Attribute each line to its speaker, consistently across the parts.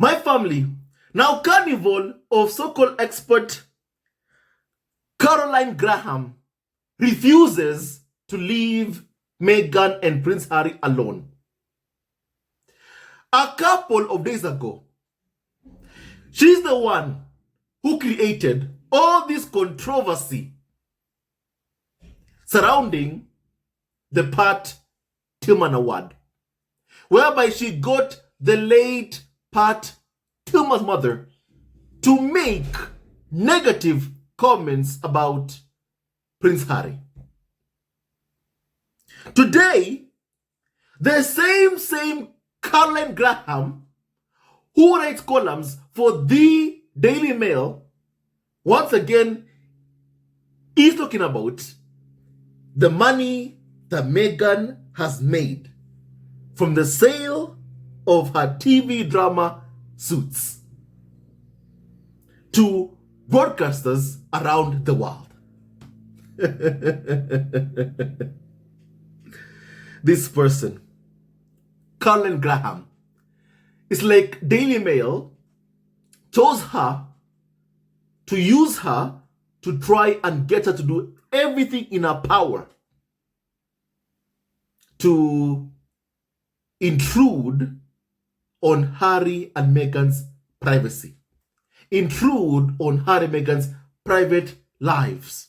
Speaker 1: My family, now carnival of so-called expert Caroline Graham refuses to leave Meghan and Prince Harry alone. A couple of days ago, she's the one who created all this controversy surrounding the Pat Tillman Award, whereby she got the late Pat Tillman's mother to make negative comments about Prince Harry. Today, the same Caroline Graham, who writes columns for the Daily Mail, once again is talking about the money that Meghan has made from the sale of her TV drama Suits to broadcasters around the world. This person, Caroline Graham, it's like Daily Mail chose her to use her to try and get her to do everything in her power to intrude on Harry and Meghan's privacy, intrude on Harry and Meghan's private lives,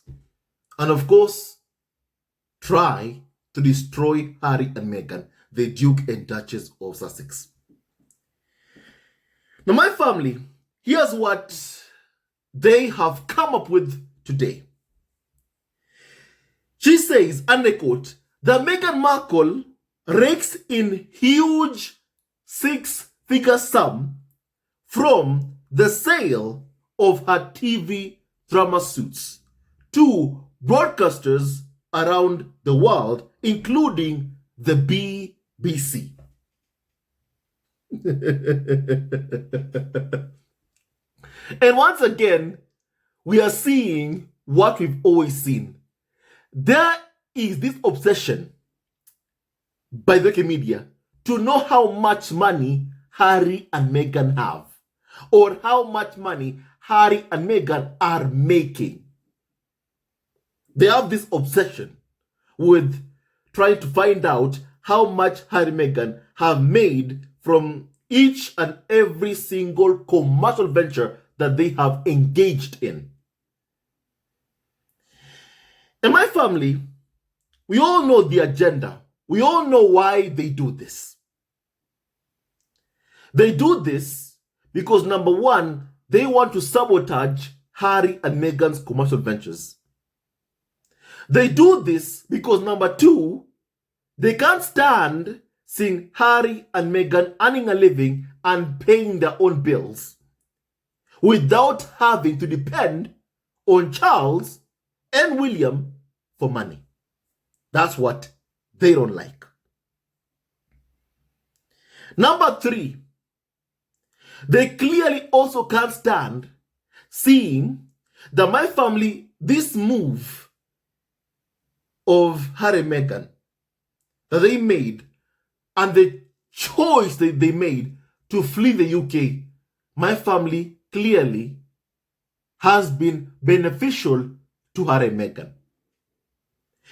Speaker 1: and of course, try to destroy Harry and Meghan, the Duke and Duchess of Sussex. Now, my family, here's what they have come up with today. She says, and I quote, that Meghan Markle rakes in huge six-figure sum from the sale of her TV drama Suits to broadcasters around the world, including the BBC. And once again, we are seeing what we've always seen. There is this obsession by the media to know how much money Harry and Meghan have, or how much money Harry and Meghan are making. They have this obsession with trying to find out how much Harry and Meghan have made from each and every single commercial venture that they have engaged in. And my family, we all know the agenda. We all know why they do this. They do this because, number one, they want to sabotage Harry and Meghan's commercial ventures. They do this because, number two, they can't stand seeing Harry and Meghan earning a living and paying their own bills without having to depend on Charles and William for money. That's what they don't like. Number three, they clearly also can't stand seeing that my family, this move of Harry and Meghan that they made and the choice that they made to flee the UK, my family clearly has been beneficial to Harry and Meghan.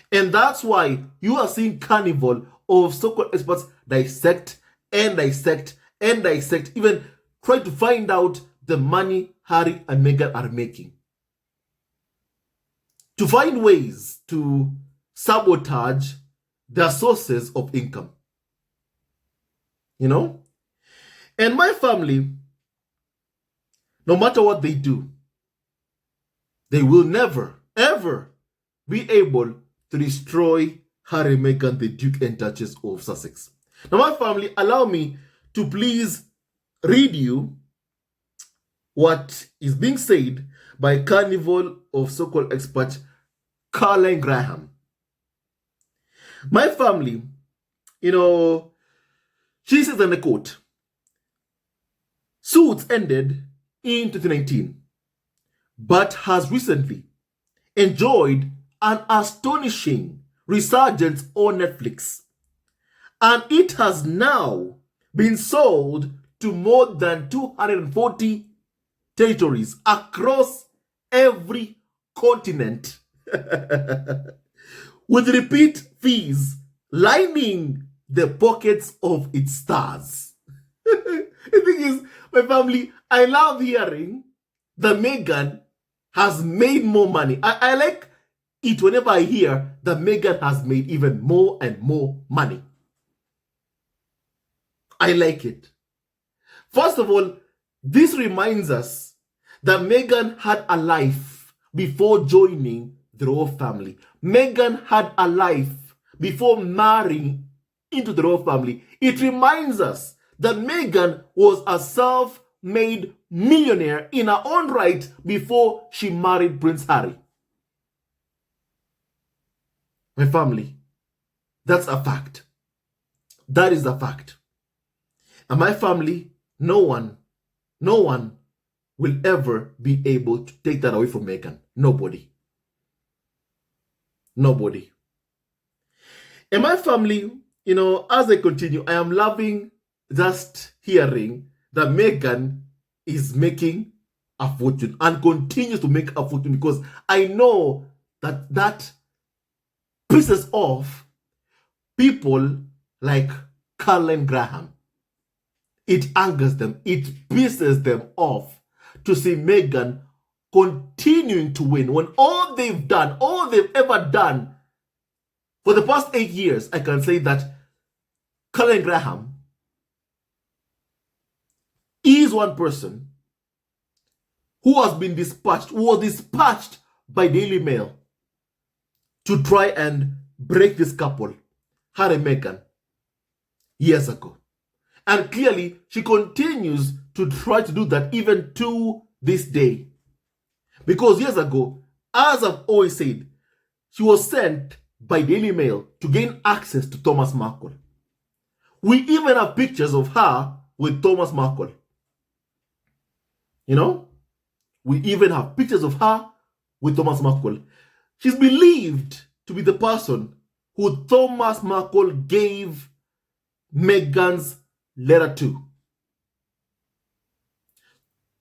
Speaker 1: And that's why you are seeing carnival of so-called experts dissect and dissect and dissect, even try to find out the money Harry and Meghan are making, to find ways to sabotage their sources of income. You know? And my family, no matter what they do, they will never, ever be able to destroy Harry and Meghan, the Duke and Duchess of Sussex. Now, my family, allow me to please read you what is being said by Carnival of so-called expert Caroline Graham. My family, she says, and I quote, Suits ended in 2019, but has recently enjoyed an astonishing resurgence on Netflix, and it has now been sold to more than 240 territories across every continent with repeat fees lining the pockets of its stars. The thing is, my family, I love hearing that Meghan has made more money. I like it whenever I hear that Meghan has made even more and more money. I like it. First of all, this reminds us that Meghan had a life before joining the royal family. Meghan had a life before marrying into the royal family. It reminds us that Meghan was a self-made millionaire in her own right before she married Prince Harry. My family, that's a fact. That is a fact. And my family, no one will ever be able to take that away from Meghan. Nobody. Nobody. And my family, as I continue, I am loving just hearing that Meghan is making a fortune and continues to make a fortune, because I know that pisses off people like Carlin Graham. It angers them. It pisses them off to see Meghan continuing to win when all they've ever done for the past 8 years, I can say that Carlin Graham is one person who was dispatched by Daily Mail to try and break this couple, Harry and Meghan, years ago. And clearly, she continues to try to do that even to this day. Because years ago, as I've always said, she was sent by Daily Mail to gain access to Thomas Markle. We even have pictures of her with Thomas Markle. We even have pictures of her with Thomas Markle. She's believed to be the person who Thomas Markle gave Meghan's letter to.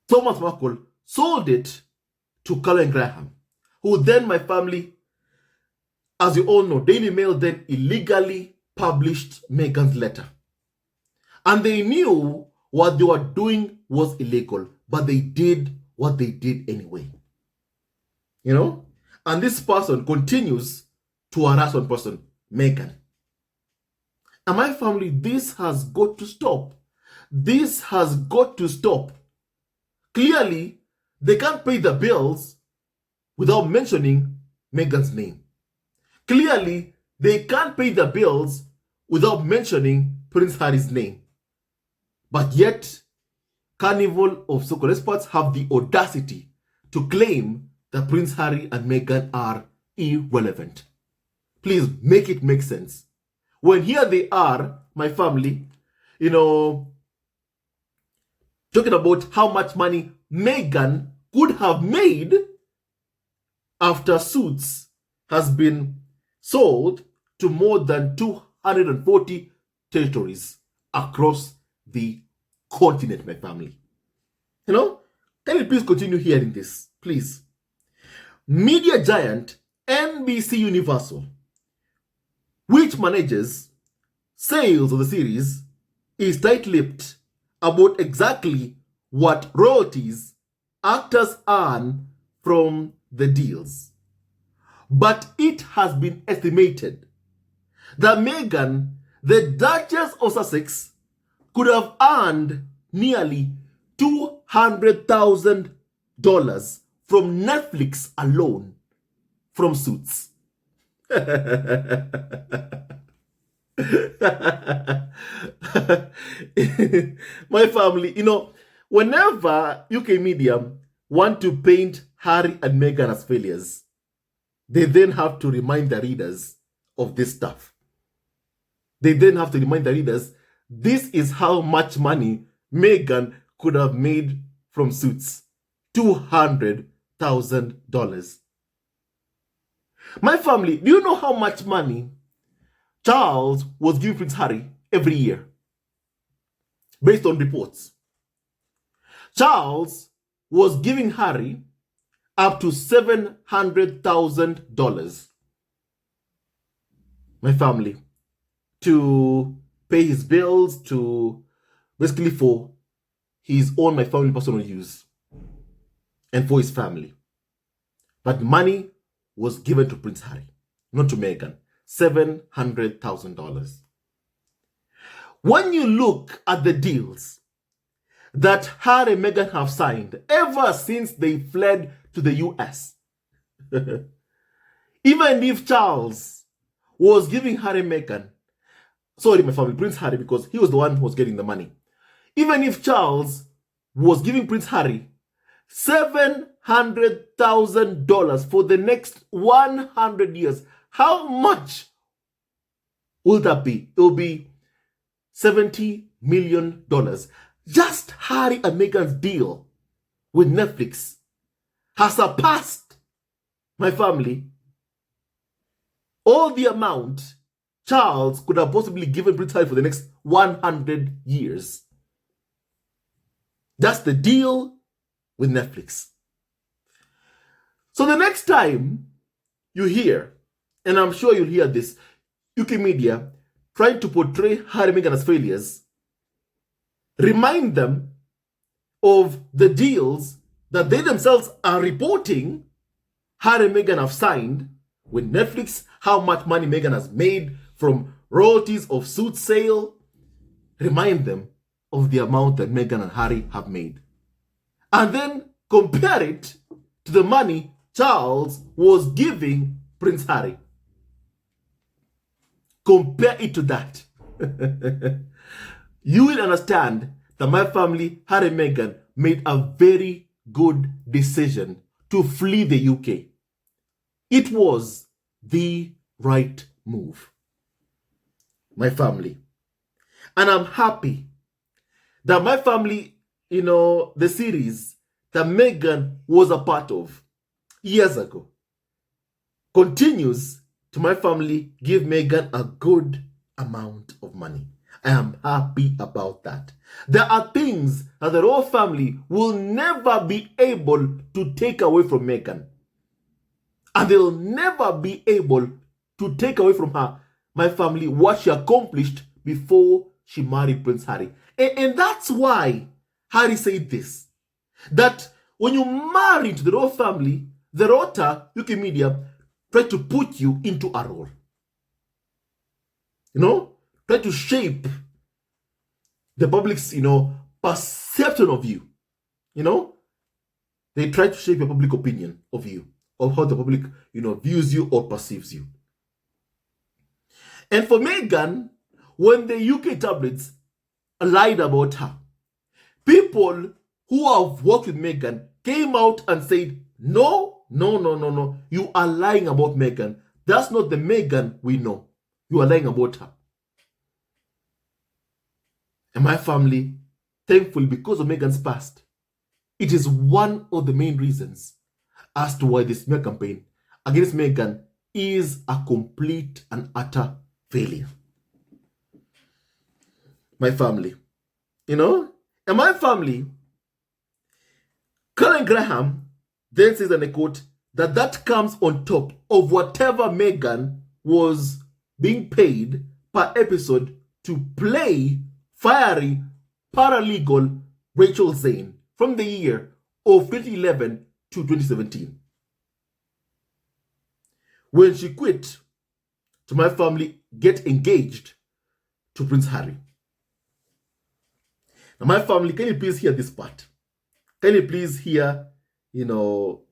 Speaker 1: Thomas Markle sold it to Carlin Graham, who then, my family, as you all know, Daily Mail then illegally published Meghan's letter. And they knew what they were doing was illegal, but they did what they did anyway. And this person continues to harass one person, Meghan. And my family, this has got to stop. This has got to stop. Clearly, they can't pay the bills without mentioning Meghan's name. Clearly, they can't pay the bills without mentioning Prince Harry's name. But yet, Carnival of so-called experts have the audacity to claim that Prince Harry and Meghan are irrelevant. Please make it make sense. When here they are, my family, talking about how much money Meghan could have made after Suits has been sold to more than 240 territories across the continent, my family. Can you please continue hearing this, please? Media giant NBC Universal, which manages sales of the series, is tight-lipped about exactly what royalties actors earn from the deals. But it has been estimated that Meghan, the Duchess of Sussex, could have earned nearly $200,000 from Netflix alone from Suits. My family, whenever UK media want to paint Harry and Meghan as failures, they then have to remind the readers of this stuff. They then have to remind the readers, this is how much money Meghan could have made from Suits. $200,000. My family, do you know how much money Charles was giving Prince Harry every year? based on reports. Charles was giving Harry up to $700,000, my family, to pay his bills, to basically for his own, my family, personal use, and for his family. But money was given to Prince Harry, not to Meghan. $700,000. When you look at the deals that Harry and Meghan have signed ever since they fled to the US, even if Charles was giving Harry and Meghan, sorry, my family, Prince Harry, because he was the one who was getting the money. Even if Charles was giving Prince Harry $700,000 for the next 100 years, how much will that be? It will be $70 million. Just Harry and Meghan's deal with Netflix has surpassed, my family, all the amount Charles could have possibly given Prince Harry for the next 100 years. That's the deal with Netflix. So the next time you hear, and I'm sure you'll hear this, UK media trying to portray Harry and Meghan as failures, remind them of the deals that they themselves are reporting Harry and Meghan have signed with Netflix, how much money Meghan has made from royalties of Suits sale. Remind them of the amount that Meghan and Harry have made. And then compare it to the money Charles was giving Prince Harry. Compare it to that. You will understand that my family, Harry and Meghan, made a very good decision to flee the UK. It was the right move, my family. And I'm happy that my family, the series that Meghan was a part of years ago, continues to, my family, give Meghan a good amount of money. I am happy about that. There are things that the royal family will never be able to take away from Meghan. And they'll never be able to take away from her, my family, what she accomplished before she married Prince Harry. And that's why Harry said this, that when you marry into the royal family, the Rota, UK media, try to put you into a role. Try to shape the public's, perception of you. They try to shape your public opinion of you, of how the public, views you or perceives you. And for Meghan, when the UK tabloids lied about her, people who have worked with Meghan came out and said, no, you are lying about Meghan. That's not the Meghan we know. You are lying about her. And my family, thankfully, because of Meghan's past, it is one of the main reasons as to why this smear campaign against Meghan is a complete and utter failure. My family, and my family, Colin Graham then says, and I quote, that comes on top of whatever Meghan was being paid per episode to play fiery paralegal Rachel Zane from the year of 2011 to 2017. When she quit to my family, get engaged to Prince Harry. Now, my family, can you please hear this part? Can you please hear,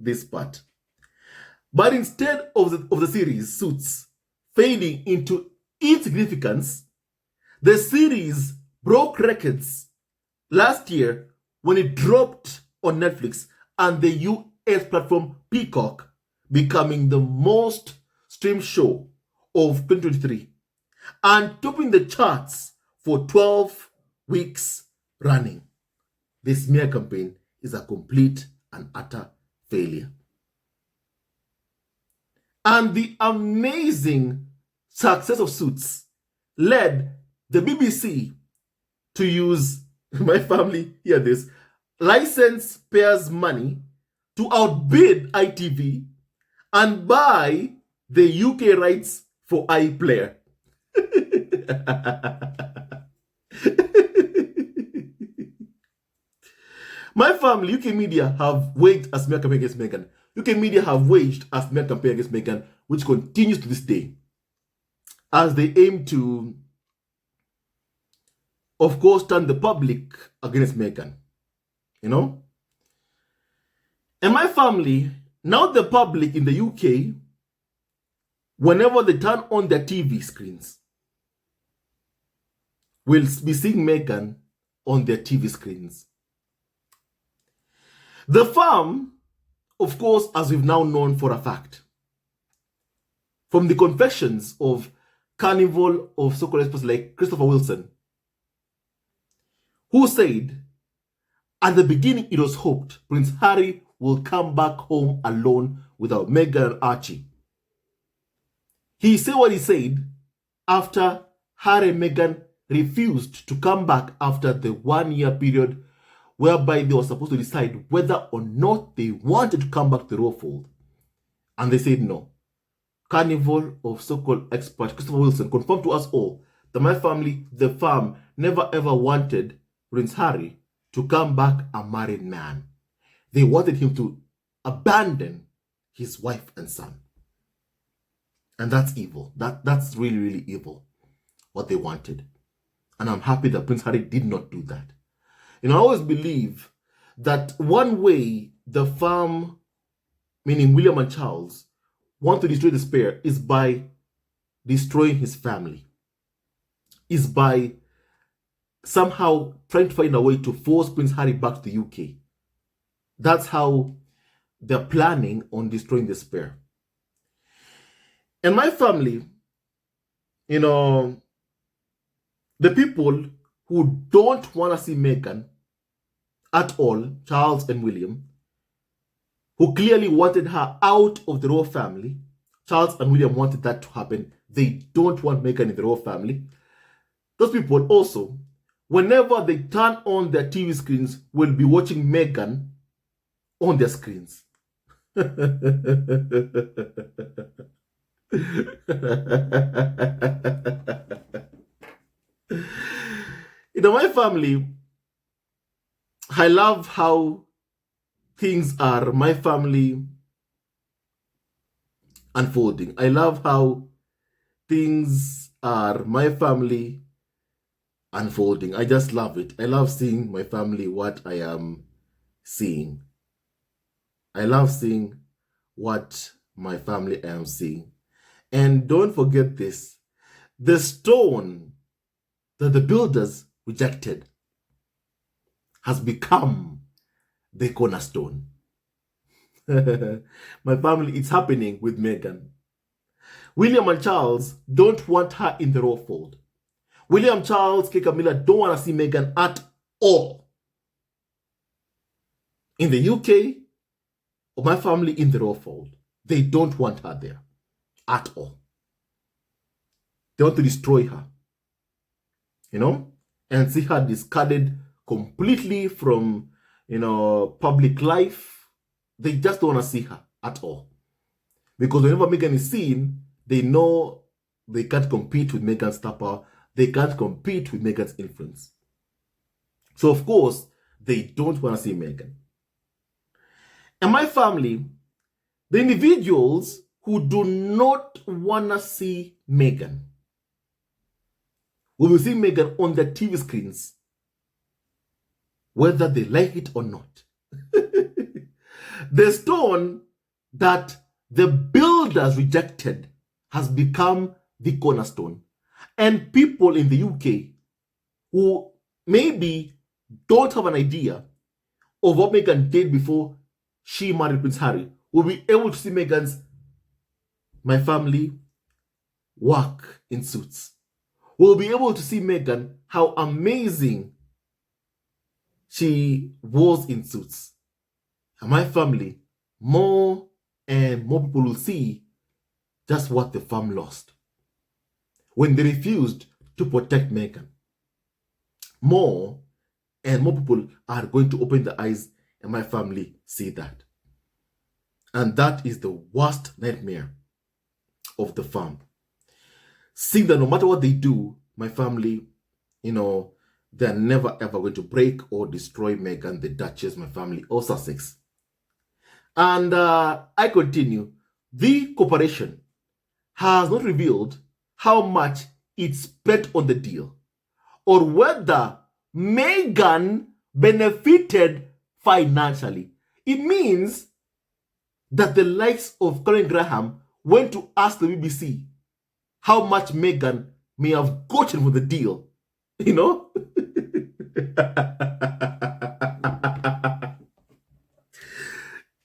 Speaker 1: this part? But instead of the series Suits fading into insignificance, the series broke records last year when it dropped on Netflix and the US platform Peacock, becoming the most streamed show of 2023 and topping the charts for 12 weeks running. This smear campaign is a complete and utter failure. And the amazing success of Suits led the BBC to use my family, hear this, license payers money to outbid ITV and buy the UK rights for iPlayer. My family, UK media have waged a smear campaign against Meghan. UK media have waged a smear campaign against Meghan, which continues to this day, as they aim to, of course, turn the public against Meghan. You know? And my family, now the public in the UK, whenever they turn on their TV screens, will be seeing Meghan on their TV screens. The farm, of course, as we've now known for a fact, from the confessions of Carnival of so-called experts like Christopher Wilson, who said, at the beginning it was hoped Prince Harry will come back home alone without Meghan and Archie. He said what he said after Harry and Meghan refused to come back after the 1-year period whereby they were supposed to decide whether or not they wanted to come back to the royal fold. And they said no. Carnival of so-called expert Christopher Wilson confirmed to us all that my family, the farm, never ever wanted Prince Harry to come back a married man. They wanted him to abandon his wife and son. And that's evil. That's really, really evil, what they wanted. And I'm happy that Prince Harry did not do that. You know, I always believe that one way the farm, meaning William and Charles, want to destroy the spare is by destroying his family, is by somehow trying to find a way to force Prince Harry back to the UK. That's how they're planning on destroying the spare. And my family, you know, the people who don't want to see Meghan at all, Charles and William, who clearly wanted her out of the royal family. Charles and William wanted that to happen. They don't want Meghan in the royal family. Those people also, whenever they turn on their TV screens, will be watching Meghan on their screens. You know, my family, I love how things are, my family, unfolding. I love how things are, my family, unfolding. I just love it. I love seeing my family, what I am seeing. I love seeing what my family I am seeing. And don't forget this, the stone that the builders rejected has become the cornerstone. My family, it's happening with Meghan. William and Charles don't want her in the royal fold. William, Charles, Kate Camilla don't want to see Meghan at all. In the UK, or my family in the royal fold, they don't want her there at all. They want to destroy her, you know, and see her discarded completely from, you know, public life. They just don't want to see her at all. Because whenever Meghan is seen, they know they can't compete with Meghan's star power. They can't compete with Meghan's influence. So, of course, they don't want to see Meghan. And my family, the individuals who do not want to see Meghan, we will see Meghan on their TV screens, whether they like it or not. The stone that the builders rejected has become the cornerstone. And people in the UK who maybe don't have an idea of what Meghan did before she married Prince Harry will be able to see Meghan's, my family, work in suits. We'll be able to see Meghan, how amazing she was in suits. And my family, more and more people will see just what the farm lost when they refused to protect Meghan. More And more people are going to open their eyes and my family see that. And that is the worst nightmare of the farm. Seeing that no matter what they do, my family, they're never ever going to break or destroy Meghan, the Duchess, my family, or Sussex. And I continue. The corporation has not revealed how much it spent on the deal or whether Meghan benefited financially. It means that the likes of Colin Graham went to ask the BBC how much Meghan may have gotten for the deal.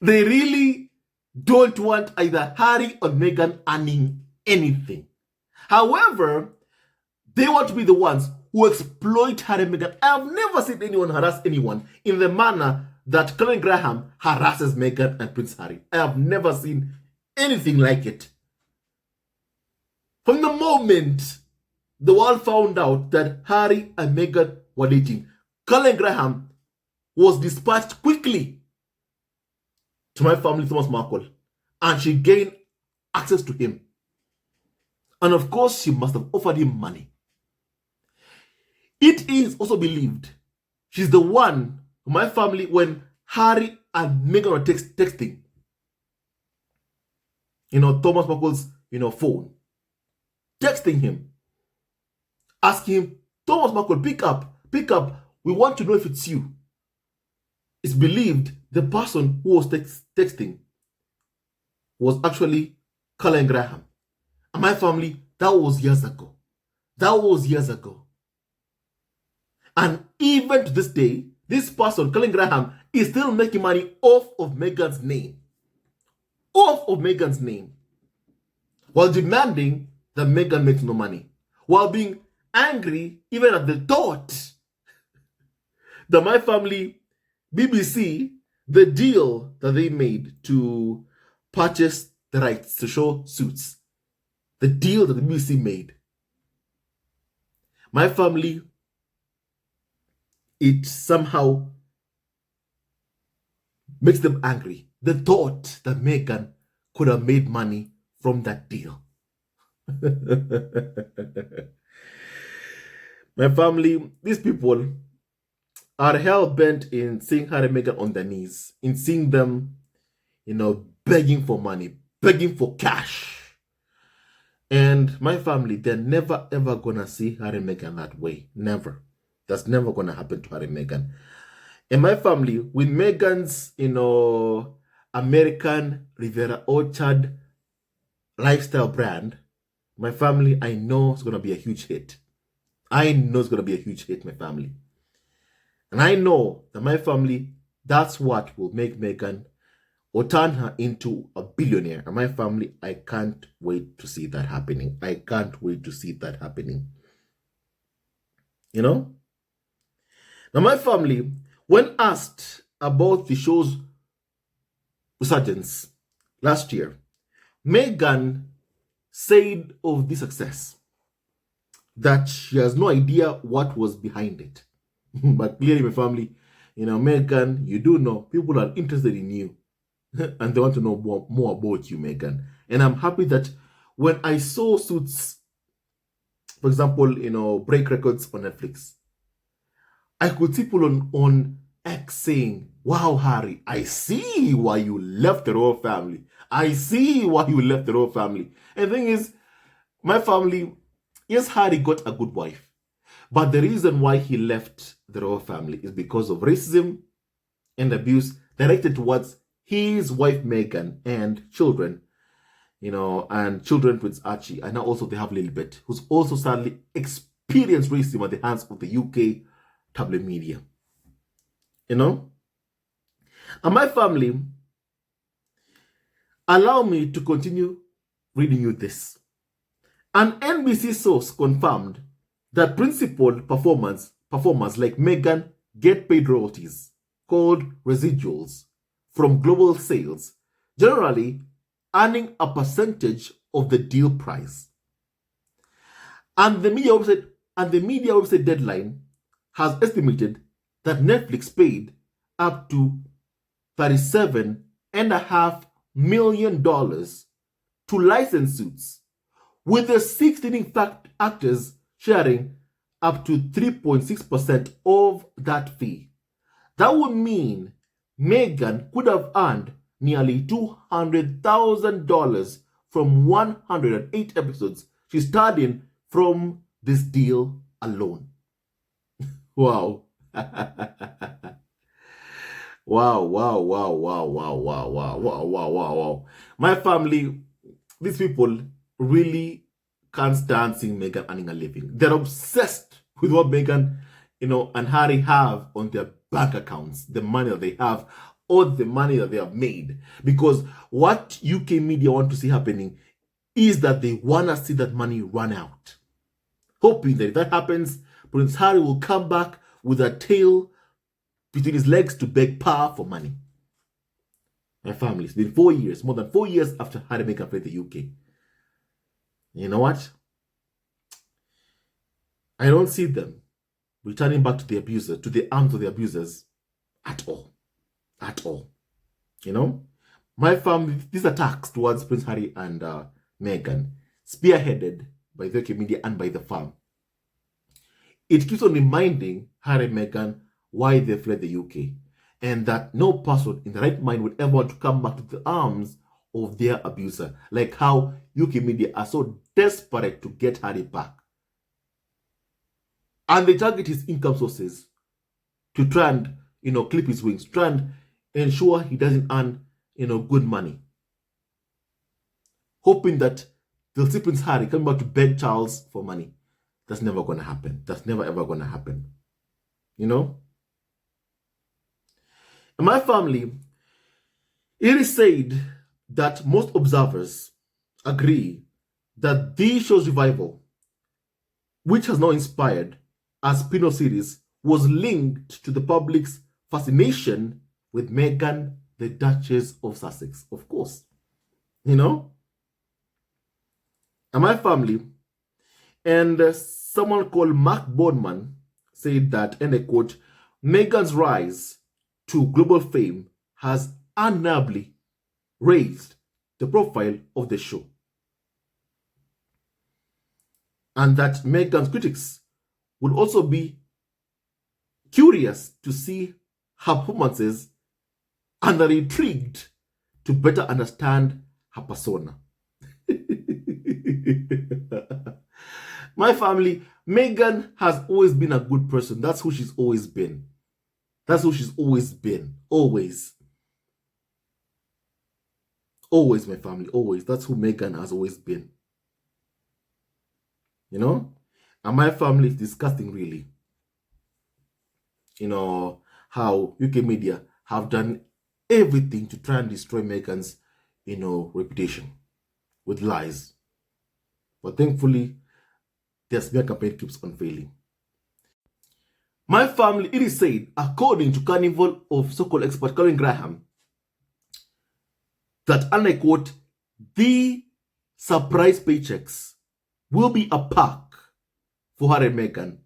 Speaker 1: They really don't want either Harry or Meghan earning anything. However, they want to be the ones who exploit Harry and Meghan. I have never seen anyone harass anyone in the manner that Colin Graham harasses Meghan and Prince Harry. I have never seen anything like it. From the moment the world found out that Harry and Meghan were dating, Colin Graham was dispatched quickly to my family, Thomas Markle, and she gained access to him. And of course, she must have offered him money. It is also believed she's the one, my family, when Harry and Meghan were texting, Thomas Markle's, phone, texting him, asking him, Thomas Markle, pick up, we want to know if it's you. It's believed the person who was texting was actually Colin Graham. And my family, that was years ago. And even to this day, this person, Colin Graham, is still making money off of Meghan's name. While demanding that Meghan makes no money. While being angry even at the thought that my family, BBC, the deal that they made to purchase the rights to show Suits, the deal that the BBC made, my family, it somehow makes them angry. The thought that Meghan could have made money from that deal. My family, these people are hell-bent in seeing Harry and Meghan on their knees, in seeing them, begging for money, begging for cash. And my family, they're never ever gonna see Harry and Meghan that way. Never. That's never gonna happen to Harry and Meghan. And my family, with Meghan's, American Riviera Orchard lifestyle brand, my family, I know it's gonna be a huge hit. my family. And I know that my family, that's what will make Meghan or turn her into a billionaire. And my family, I can't wait to see that happening. Now, my family, when asked about the show's resurgence last year, Meghan said of the success that she has no idea what was behind it. But clearly, my family, Meghan, you do know people are interested in you and they want to know more about you, Meghan. And I'm happy that when I saw Suits, for example, break records on Netflix, I could see people on X saying, wow, Harry, I see why you left the royal family. And the thing is, my family, yes, Harry got a good wife. But the reason why he left the royal family is because of racism and abuse directed towards his wife, Meghan, and children, and children Prince Archie. And now also they have Lilibet, who's also sadly experienced racism at the hands of the UK tabloid media. And my family, allow me to continue reading you this. An NBC source confirmed that principal performers like Meghan get paid royalties, called residuals, from global sales, generally earning a percentage of the deal price. And the media website Deadline has estimated that Netflix paid up to $37.5 million to license Suits, with the 16 actors sharing up to 3.6% of that fee. That would mean Meghan could have earned nearly $200,000 from 108 episodes she starred in from this deal alone. Wow. Wow, wow, wow, wow, wow, wow, wow, wow, wow, wow. My family, these people really can't stand seeing Meghan earning a living. They're obsessed with what Meghan, and Harry have on their bank accounts, the money that they have, or the money that they have made. Because what UK media want to see happening is that they want to see that money run out. Hoping that if that happens, Prince Harry will come back with a tail between his legs to beg power for money. My family, it's been 4 years, more than 4 years after Harry and Meghan fled the UK. You know what? I don't see them returning back to the abuser, to the arms of the abusers at all. At all. My family, these attacks towards Prince Harry and Meghan, spearheaded by the UK media and by the farm, it keeps on reminding Harry and Meghan why they fled the UK, and that no person in the right mind would ever want to come back to the arms of their abuser, like how UK media are so desperate to get Harry back. And they target his income sources to try and, clip his wings, try and ensure he doesn't earn, good money. Hoping that they'll see Prince Harry coming back to beg Charles for money. That's never going to happen. That's never ever going to happen. In my family, it is said that most observers agree that the show's revival, which has now inspired a spin-off series, was linked to the public's fascination with Meghan, the Duchess of Sussex, of course. And my family, and someone called Mark Boardman said that, and I quote, Meghan's rise to global fame has undeniably raised the profile of the show. And that Meghan's critics would also be curious to see her performances and are intrigued to better understand her persona. My family, Meghan has always been a good person. That's who she's always been. That's who she's always been. Always. Always, my family. Always. That's who Meghan has always been. And my family is disgusting, really. How UK media have done everything to try and destroy Meghan's, reputation with lies. But thankfully, their smear campaign keeps on failing. My family, it is said, according to Carnival of so-called expert Colin Graham, that, and I quote, the surprise paychecks will be a park for Harry and Meghan,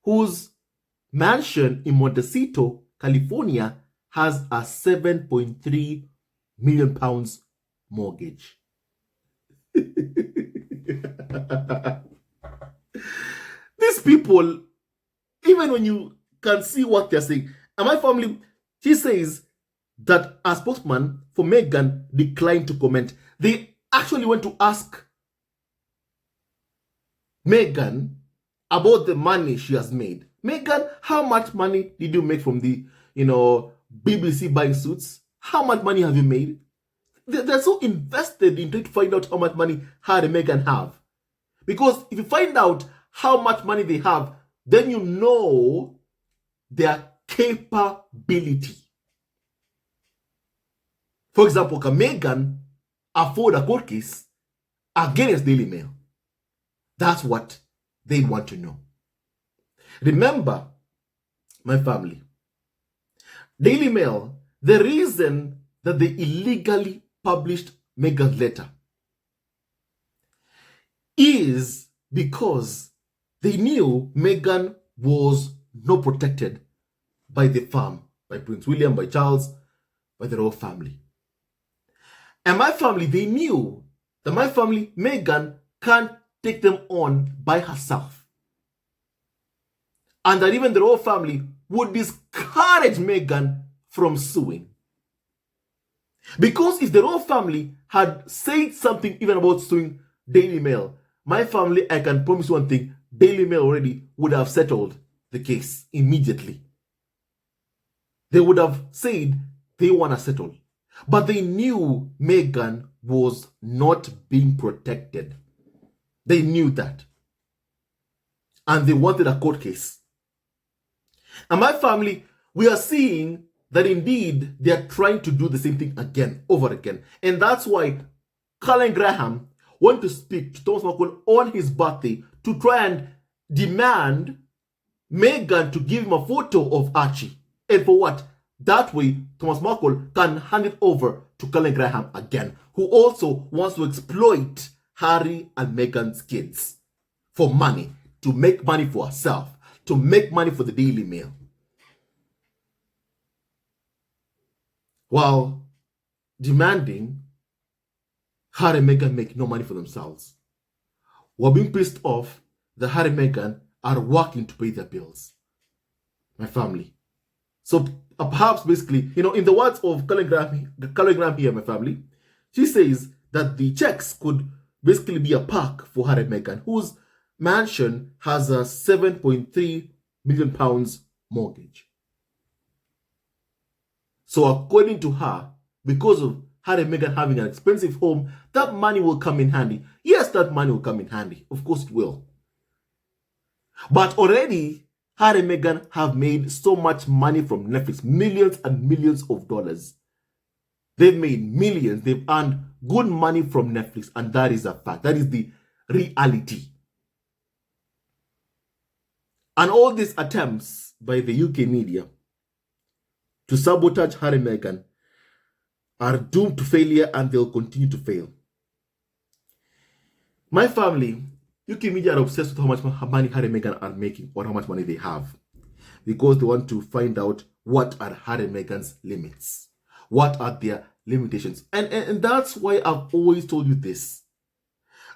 Speaker 1: whose mansion in Montecito, California, has a £7.3 million mortgage. These people, even when you can see what they're saying, and my family, she says that a spokesman for Meghan declined to comment. They actually went to ask Meghan about the money she has made. Meghan, how much money did you make from the, BBC buying Suits? How much money have you made? They're so invested in trying to find out how much money Harry and Meghan have. Because if you find out how much money they have, then you know their capability. For example, can Meghan afford a court case against Daily Mail? That's what they want to know. Remember, my family, Daily Mail, the reason that they illegally published Meghan's letter is because they knew Meghan was not protected by the farm, by Prince William, by Charles, by the royal family. And my family, they knew that my family, Meghan, can't take them on by herself. And that even the royal family would discourage Meghan from suing. Because if the royal family had said something even about suing Daily Mail, my family, I can promise one thing, Daily Mail already would have settled the case immediately. They would have said they want to settle. But they knew Meghan was not being protected. They knew that. And they wanted a court case. And my family, we are seeing that indeed they are trying to do the same thing again, over again. And that's why Colin Graham went to speak to Thomas Markle on his birthday to try and demand Meghan to give him a photo of Archie. And for what? That way, Thomas Markle can hand it over to Colin Graham again, who also wants to exploit Harry and Meghan's kids for money, to make money for herself, to make money for the Daily Mail. While demanding Harry and Meghan make no money for themselves. We're being pissed off that Harry and Meghan are working to pay their bills. My family. So perhaps basically, in the words of Colin Graham here, my family, she says that the checks could basically be a park for Harry and Meghan, whose mansion has a £7.3 million mortgage. So according to her, because of Harry and Meghan having an expensive home, that money will come in handy. Yes, that money will come in handy. Of course it will. But already, Harry and Meghan have made so much money from Netflix, millions and millions of dollars. They've made millions. They've earned good money from Netflix, and that is a fact. That is the reality. And all these attempts by the UK media to sabotage Harry and Meghan are doomed to failure, and they'll continue to fail. My family, UK media are obsessed with how much money Harry and Meghan are making, or how much money they have, because they want to find out what are Harry and Meghan's limits, what are their limitations. And that's why I've always told you this.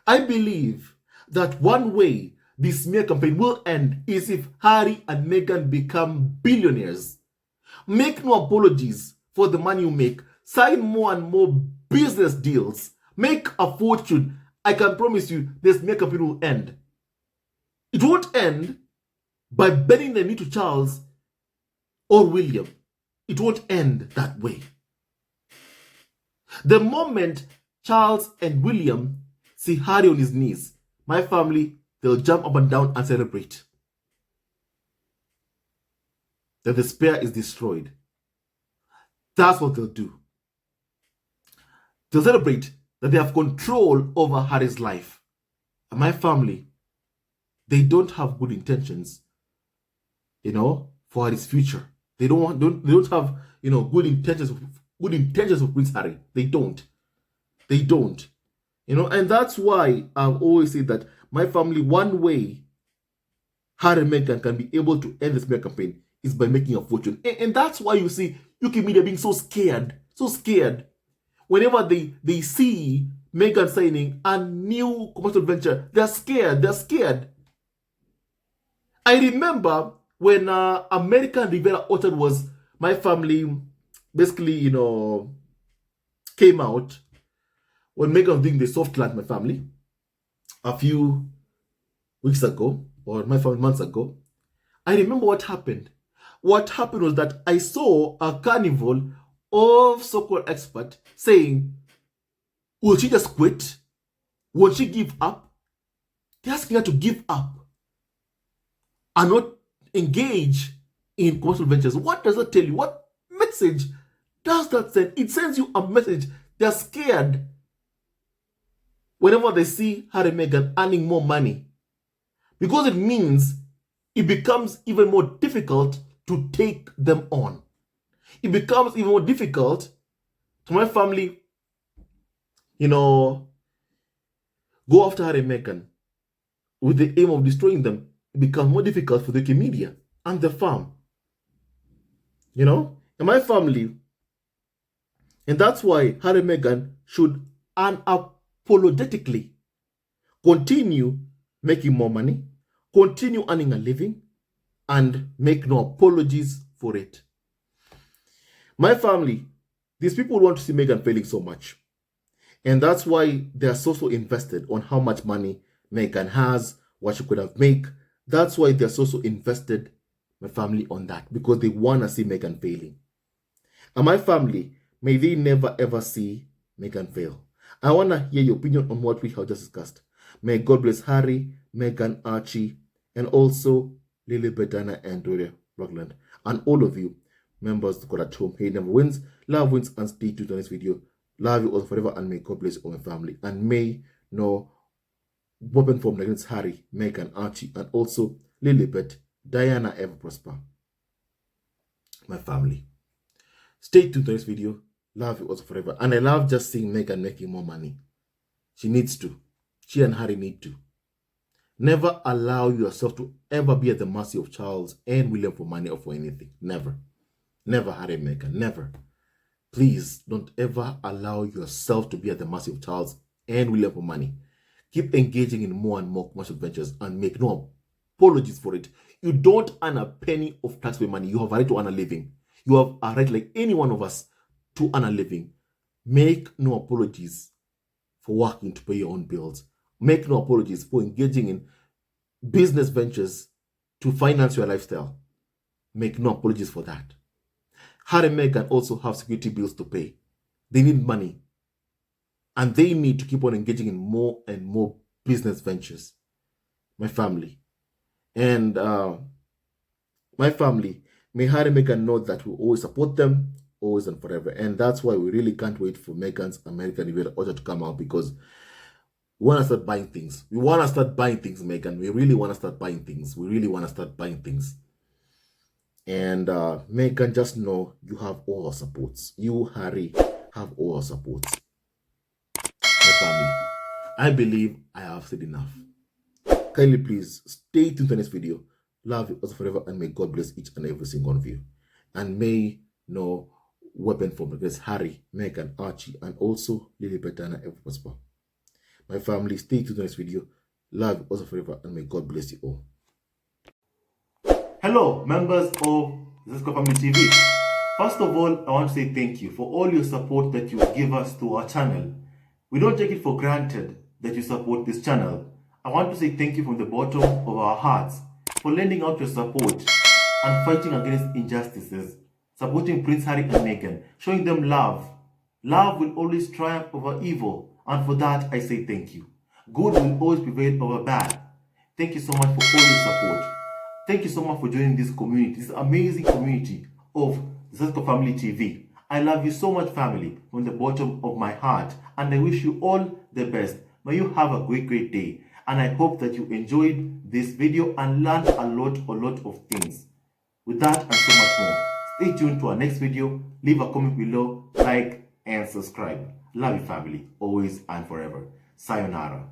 Speaker 1: I believe that one way this smear campaign will end is if Harry and Meghan become billionaires. Make no apologies for the money you make. Sign more and more business deals. Make a fortune. I can promise you this smear campaign will end. It won't end by bending the knee to Charles or William. It won't end that way. The moment Charles and William see Harry on his knees, my family, they'll jump up and down and celebrate that the spare is destroyed. That's what they'll do. They'll celebrate that they have control over Harry's life. And my family, they don't have good intentions, for Harry's future. They don't have, good intentions of Prince Harry. They don't. And that's why I've always said that my family, one way Harry and Meghan can be able to end the smear campaign is by making a fortune. And that's why you see UK media being so scared. Whenever they see Meghan signing a new commercial venture, they're scared. I remember when American Riviera Orchard was, my family basically, came out, when Meghan was doing the soft land, my family, a few weeks ago, or my family months ago, I remember what happened. What happened was that I saw a carnival of so-called experts saying, will she just quit? Will she give up? They're asking her to give up and not engage in commercial ventures. What does that tell you? What message does that send? It sends you a message. They're scared whenever they see Harry and Meghan earning more money, because it means it becomes even more difficult to take them on. It becomes even more difficult to my family, go after Harry and Meghan with the aim of destroying them. It becomes more difficult for the UK media and the farm. You know, in my family, and that's why Harry and Meghan should unapologetically continue making more money, continue earning a living, and make no apologies for it. My family, these people want to see Meghan failing so much. And that's why they are so invested on how much money Meghan has, what she could have made. That's why they're so invested, my family, on that, because they want to see Meghan failing. And my family, may they never ever see Meghan fail. I want to hear your opinion on what we have just discussed. May God bless Harry, Meghan, Archie, and also Lily, Dana, and Doria Rockland. And all of you, members of God at home. Hey, never wins, love wins, and stay tuned on this video. Love you all forever, and may God bless all my family. And may no weapon formed against Harry, Meghan, Archie, and also Lilibet, Diana ever prosper. My family. Stay tuned to this video. Love you also forever. And I love just seeing Meghan making more money. She needs to. She and Harry need to. Never allow yourself to ever be at the mercy of Charles and William for money or for anything. Never. Never, Harry and Meghan. Never. Please don't ever allow yourself to be at the mercy of Charles and William for money. Keep engaging in more and more commercial ventures and make no apologies for it. You don't earn a penny of taxpayer money. You have a right to earn a living. You have a right, like any one of us, to earn a living. Make no apologies for working to pay your own bills. Make no apologies for engaging in business ventures to finance your lifestyle. Make no apologies for that. Harry and Meghan also have security bills to pay. They need money. And they need to keep on engaging in more and more business ventures. My family. And my family, may Harry and Meghan know that we always support them, always and forever. And that's why we really can't wait for Meghan's American Reveal order to come out, because we want to start buying things. We want to start buying things, Meghan. We really want to start buying things. We really want to start buying things. And Meghan, just know you have all our supports. You, Harry, have all our supports. My family, I believe I have said enough. Kindly please stay tuned to the next video. Love you also forever, and may God bless each and every single one of you. And may no weapon formed against Harry, Meghan, Archie, and also Lily Betana ever prosper. My family, stay tuned to the next video. Love you also forever, and may God bless you all. Hello, members of Duchess Family TV. First of all, I want to say thank you for all your support that you give us to our channel. We don't take it for granted that you support this channel. I want to say thank you from the bottom of our hearts for lending out your support and fighting against injustices, supporting Prince Harry and Meghan, showing them love. Love will always triumph over evil, and for that I say thank you. Good will always prevail over bad. Thank you so much for all your support. Thank you so much for joining this community, this amazing community of Duchess Family TV. I love you so much, family, from the bottom of my heart, and I wish you all the best. May you have a great day, and I hope that you enjoyed this video and learned a lot of things. With that and so much more, stay tuned to our next video. Leave a comment below, like, and subscribe. Love you, family, always and forever. Sayonara.